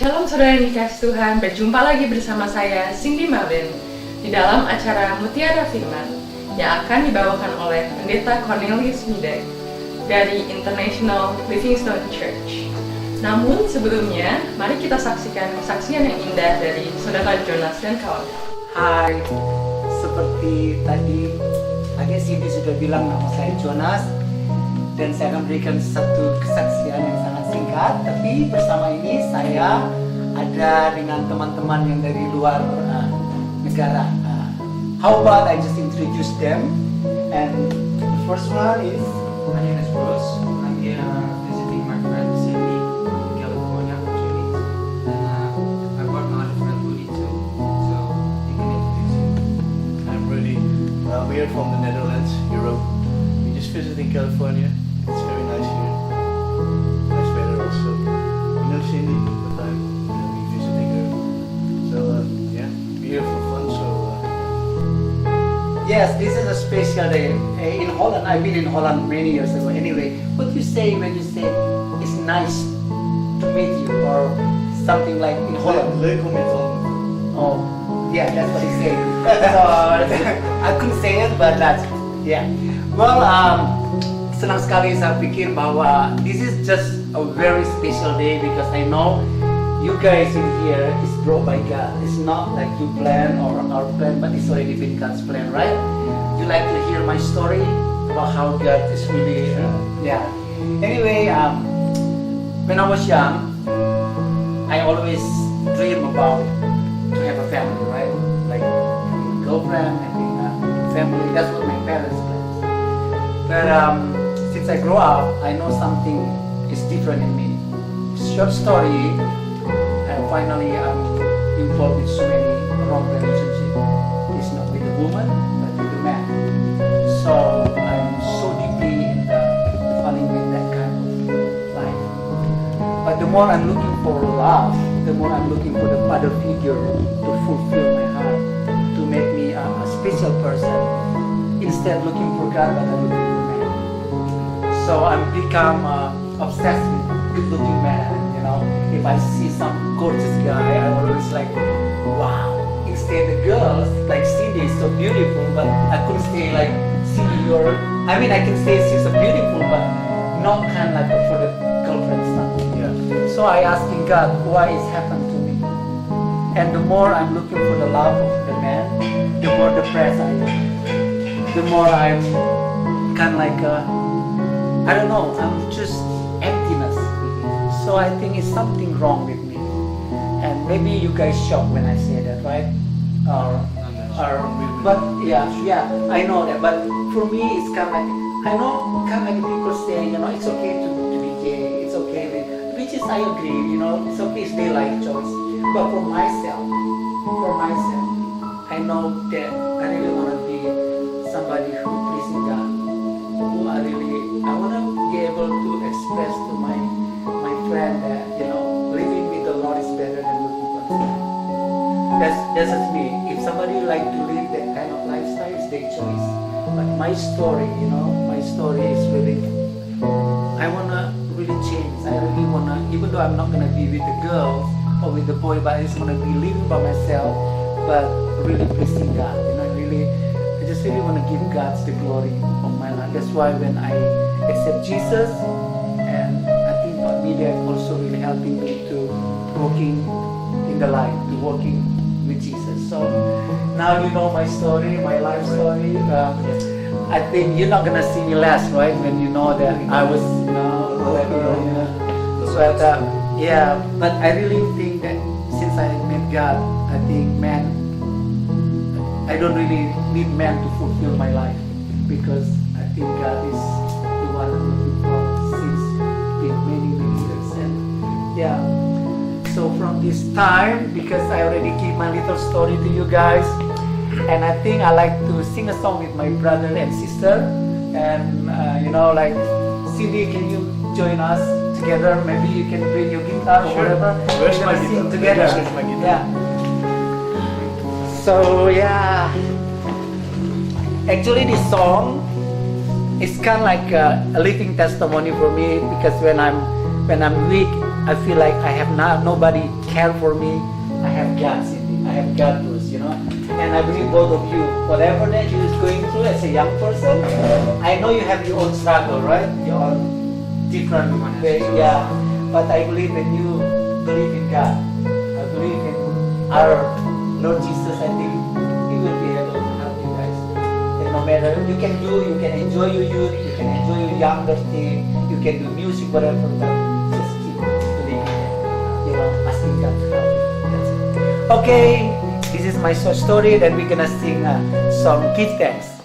Shalom saudara yang dikasih Tuhan, berjumpa lagi bersama saya Cindy Melvin di dalam acara Mutiara Firman yang akan dibawakan oleh Pendeta Cornelius Midek dari International Livingstone Church. Namun sebelumnya, mari kita saksikan kesaksian yang indah dari saudara Jonas dan kawan. Hai, seperti tadi Adik Cindy sudah bilang nama saya Jonas dan saya akan berikan satu kesaksian yang sangat singkat, tapi bersama ini saya ada dengan teman-teman yang dari luar negara. How about I just introduce them? And the first one is My name is Bruce. I'm here visiting my friend Cindy in California for 2 weeks. And I brought my other friend Rudy too. So you can introduce him. I'm Rudy. We're from the Netherlands, Europe. We just visiting California. It's very nice here. Nice weather also. You know Cindy, but I'm going to be visiting her. So yeah, we're here for fun. So yes, this is a special day in Holland. I've been in Holland many years ago. Anyway, what you say when you say it's nice to meet you or something like in Holland? leuk om je te ontmoeten. Oh, yeah, that's what he said. So I couldn't say it, but that's yeah. Well, senang sekali saya pikir bahwa this is just a very special day because I know you guys in here is brought by God. It's not like you plan or our plan, but it's already been God's plan, right? You like to hear my story about how God is really, yeah. Anyway, when I was young, I always dream about to have a family, right? Like having a girlfriend, having a family. That's what my parents planned. But since I grew up, I know something is different in me. Short story. Finally, I'm involved with so many wrong relationships. It's not with a woman, but with a man. So I'm so deeply in falling in that kind of life. But the more I'm looking for love, the more I'm looking for the father figure to fulfill my heart, to make me a special person. Instead looking for God, but I'm looking for man. So I'm become obsessed with good-looking man. You know, if I see some gorgeous guy, I always like, wow. Instead the girls like Cindy is so beautiful, but I couldn't say like Cindy or I mean I can say she's so beautiful, but not kind of like for the girlfriend stuff. Yeah. So I asking God, why is happened to me? And the more I'm looking for the love of the man, the more depressed I am. The more I'm kind of like I don't know, I'm just emptiness. So I think it's something wrong with me. And maybe you guys shocked when I say that, right? But yeah, I know that. But for me, it's kind of like, I know kind of like people say, you know, it's okay to be gay, it's okay. Which is, I agree, you know, it's okay, it's their life choice. But for myself, I know that I really want to be somebody who pleasing God. Who I want to be able to express to my friend that, you know, living with the Lord is better than looking for God. That's just me. If somebody like to live that kind of lifestyle, it's their choice. But my story, you know, is really, I wanna really change. I really wanna, even though I'm not gonna be with the girl or with the boy, but I just wanna be living by myself, but really pleasing God. You know, I just really wanna give God the glory of my life. That's why when I accept Jesus, and I think media is also really helping me to walking in the light, to walking with Jesus. So now you know my story, my life story. I think you're not gonna see me last, right? When you know that I was, you know. So yeah. But I really think that since I met God, I think I don't really need man to fulfill my life because I think God is the one I'm looking for since many years. And yeah, so from this time, because I already gave my little story to you guys, and I think I like to sing a song with my brother and sister, and you know, like Cindy, can you join us together? Maybe you can bring your guitar or whatever. Where's We're my gonna sing guitar? together. Where's my guitar? Yeah. So yeah, actually this song is kind of like a living testimony for me because when I'm weak I feel like I have nobody care for me. I have God, Cindy. I have God, Bruce, you know. And I believe both of you, whatever that you is going through as a young person, I know you have your own struggle, right? Your own different way, yeah. But I believe when you believe in God, I believe in our Lord Jesus, I think He will be able to help you guys. And no matter you can enjoy your youth, you can enjoy your younger thing, you can do music, whatever, but just keep believing, you know, asking God to help you. That's it. Okay, this is my short story, then we're gonna sing a song, Give Thanks.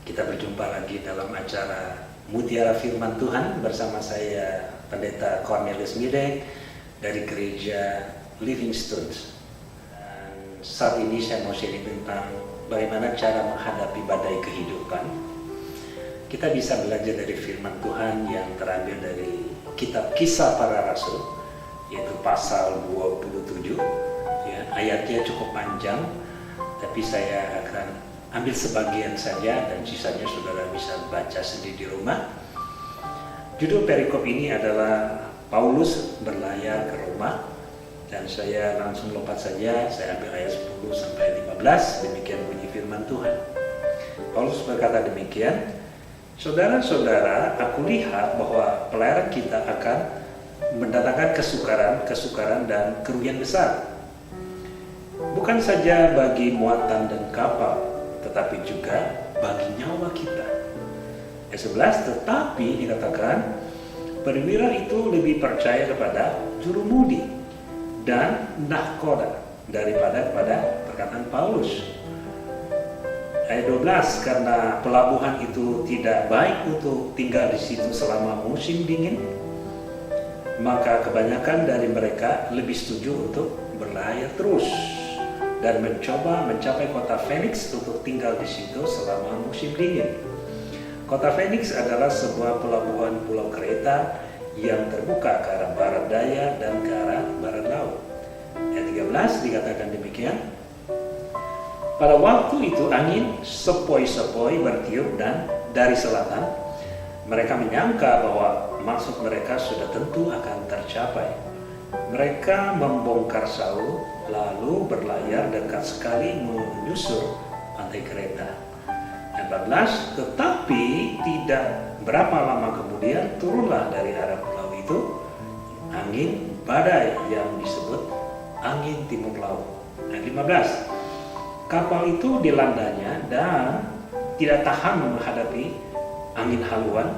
Kita berjumpa lagi dalam acara Mutiara Firman Tuhan bersama saya Pendeta Cornelius Midek dari Gereja Living Stones. Dan saat ini saya mau sharing tentang bagaimana cara menghadapi badai kehidupan. Kita bisa belajar dari firman Tuhan yang terambil dari kitab Kisah Para Rasul, yaitu pasal 27. Ya, ayatnya cukup panjang, tapi saya akan ambil sebagian saja dan sisanya saudara bisa baca sendiri di rumah. Judul perikop ini adalah Paulus berlayar ke Roma, dan saya langsung lompat saja, saya ambil ayat 10 sampai 15, demikian bunyi firman Tuhan. Paulus berkata demikian, "Saudara-saudara, aku lihat bahwa pelayaran kita akan mendatangkan kesukaran dan kerugian besar. Bukan saja bagi muatan dan kapal, tetapi juga bagi nyawa kita." Ayat 11, tetapi dikatakan perwira itu lebih percaya kepada jurumudi dan nahkoda daripada kepada perkataan Paulus. Ayat 12, karena pelabuhan itu tidak baik untuk tinggal di situ selama musim dingin, maka kebanyakan dari mereka lebih setuju untuk berlayar terus dan mencoba mencapai kota Phoenix untuk tinggal di situ selama musim dingin. Kota Phoenix adalah sebuah pelabuhan pulau kereta yang terbuka ke arah barat daya dan ke arah barat laut. Ayat 13 dikatakan demikian, pada waktu itu angin sepoi-sepoi bertiup dan dari selatan mereka menyangka bahwa maksud mereka sudah tentu akan tercapai. Mereka membongkar Saul lalu berlayar dekat sekali menyusur pantai Kreta. 14, tetapi tidak berapa lama kemudian turunlah dari arah pulau itu angin badai yang disebut angin timur laut. 15, kapal itu dilandanya dan tidak tahan menghadapi angin haluan,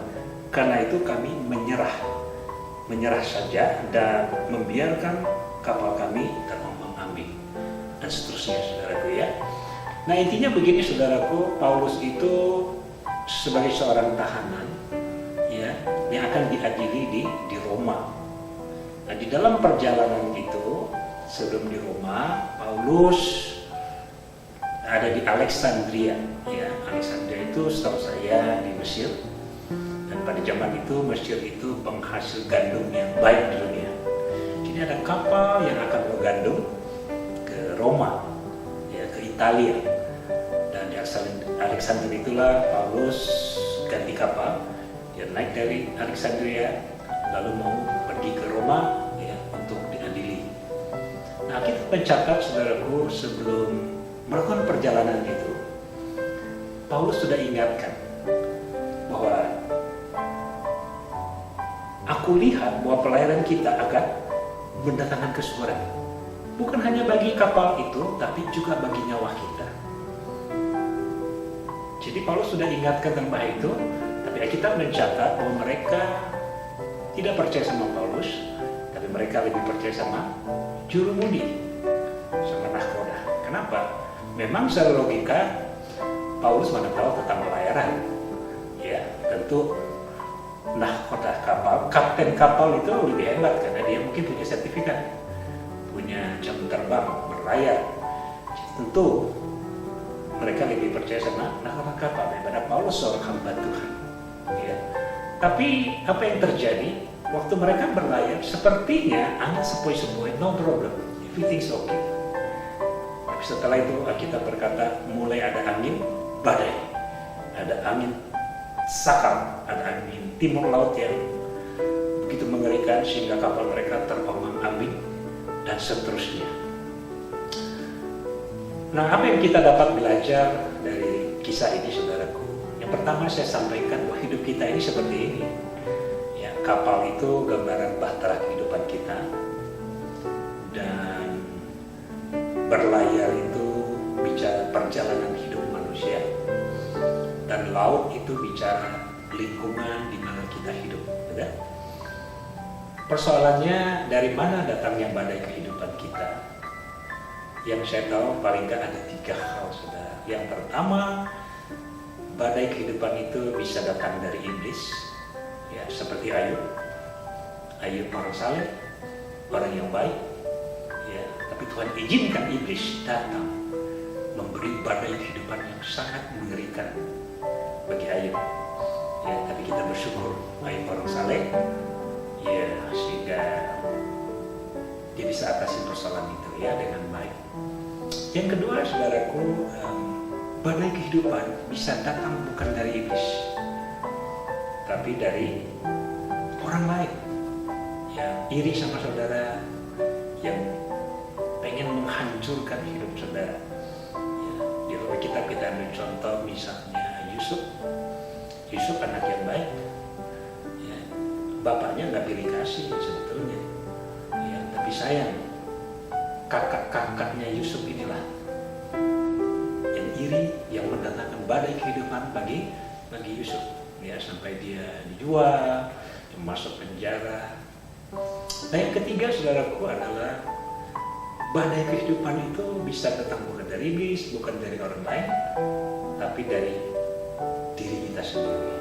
karena itu kami menyerah saja dan membiarkan kapal kami terombang-ambing, dan seterusnya, saudaraku ya. Nah, intinya begini saudaraku, Paulus itu sebagai seorang tahanan akan diadili di Roma. Nah, di dalam perjalanan itu, sebelum di Roma, Paulus ada di Alexandria. Ya, Alexandria itu setahu saya di Mesir. Dan pada zaman itu Mesir itu penghasil gandum yang baik di dunia. Jadi ada kapal yang akan bawa gandum ke Roma, ya, ke Italia. Dan di Alexandria itulah Paulus ganti kapal. Dia naik dari Alexandria lalu mau pergi ke Roma, ya, untuk diadili. Nah, kita mencatat, saudaraku, sebelum melakukan perjalanan itu, Paulus sudah ingatkan bahwa aku lihat bahwa pelayanan kita akan mendatangkan kesukaran. Bukan hanya bagi kapal itu, tapi juga bagi nyawa kita. Jadi Paulus sudah ingatkan tentang itu, tapi kita mencatat bahwa mereka tidak percaya sama Paulus, tapi mereka lebih percaya sama jurumudi, sama nahkoda. Kenapa? Memang secara logika Paulus mana tahu tentang pelayaran. Ya, tentu nahkoda kapal, kapten kapal itu lebih hebat karena dia mungkin punya sertifikat, punya jam terbang berlayar. Jadi, tentu mereka lebih percaya sama nahkoda kapal daripada Paulus seorang hamba Tuhan. Ya. Tapi apa yang terjadi waktu mereka berlayar? Sepertinya angin sepoi-sepoi, no problem, everything's okay. Tapi setelah itu kita berkata mulai ada angin badai, ada angin sakal, ada angin timur laut yang begitu mengerikan sehingga kapal mereka terombang-ambing dan seterusnya. Nah, apa yang kita dapat belajar dari kisah ini, saudaraku? Yang pertama saya sampaikan bahwa hidup kita ini seperti ini. Ya, kapal itu gambaran bahtera kehidupan kita, dan berlayar itu bicara perjalanan hidup manusia, dan laut itu bicara lingkungan di mana kita hidup. Betul? Persoalannya dari mana datangnya badai kehidupan kita? Yang saya tahu paling nggak ada 3 hal, saudara. Yang pertama, badai kehidupan itu bisa datang dari iblis, ya, seperti Ayub. Ayub orang saleh, orang yang baik, ya, tapi Tuhan izinkan iblis datang memberi badai kehidupan yang sangat mengerikan bagi Ayub. Ya, tapi kita bersyukur Ayub orang saleh, ya, sehingga dia bisa atasi persoalan itu, ya, dengan baik. Yang kedua, saudaraku, badai kehidupan bisa datang bukan dari iblis, tapi dari orang lain yang iri sama saudara, yang pengen menghancurkan hidup saudara. Ya, di dalam kitab kita ambil contoh misalnya Yusuf. Yusuf anak yang baik, ya, bapaknya nggak pilih kasih sebetulnya, ya, tapi sayang kakak-kakaknya Yusuf inilah yang iri, yang mendatangkan badai kehidupan bagi Yusuf, ya, sampai dia dijual, masuk penjara. Nah, yang ketiga, saudaraku, adalah badai kehidupan itu bisa datang bukan dari iblis, bukan dari orang lain, tapi dari diri kita sendiri.